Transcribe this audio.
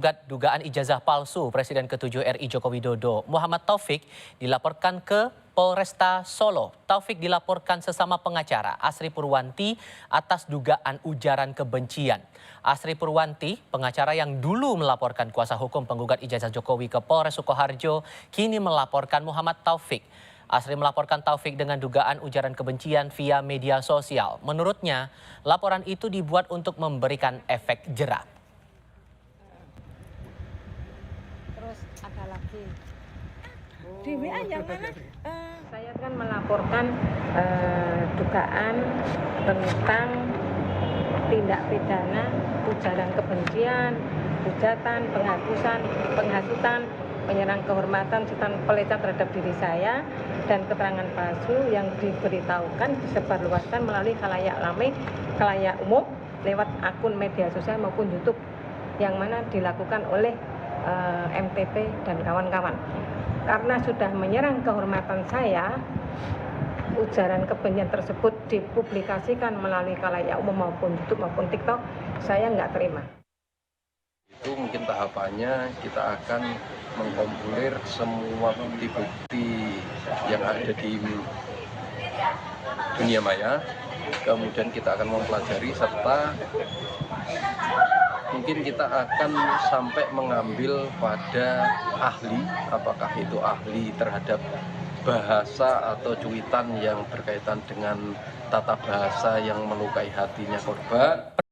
Dugaan ijazah palsu Presiden ke-7 RI Joko Widodo, Muhammad Taufik, dilaporkan ke Polresta Solo. Taufik dilaporkan sesama pengacara Asri Purwanti atas dugaan ujaran kebencian. Asri Purwanti, pengacara yang dulu melaporkan kuasa hukum penggugat ijazah Jokowi ke Polres Sukoharjo, kini melaporkan Muhammad Taufik. Asri melaporkan Taufik dengan dugaan ujaran kebencian via media sosial. Menurutnya, laporan itu dibuat untuk memberikan efek jera. Terus ada lagi di WA yang mana? Saya kan melaporkan dugaan tentang tindak pidana ujaran kebencian, hujatan, penghasutan, menyerang kehormatan serta pelecehan terhadap diri saya dan keterangan palsu yang diberitahukan disebarluaskan melalui khalayak umum lewat akun media sosial maupun YouTube yang mana dilakukan oleh MTP dan kawan-kawan. Karena sudah menyerang kehormatan saya, ujaran kebencian tersebut dipublikasikan melalui khalayak umum maupun YouTube maupun TikTok, saya nggak terima. Itu mungkin tahapannya kita akan mengkompilir semua bukti-bukti yang ada di dunia maya, kemudian kita akan mempelajari serta mungkin kita akan sampai mengambil pada ahli, apakah itu ahli terhadap bahasa atau cuitan yang berkaitan dengan tata bahasa yang melukai hatinya korban,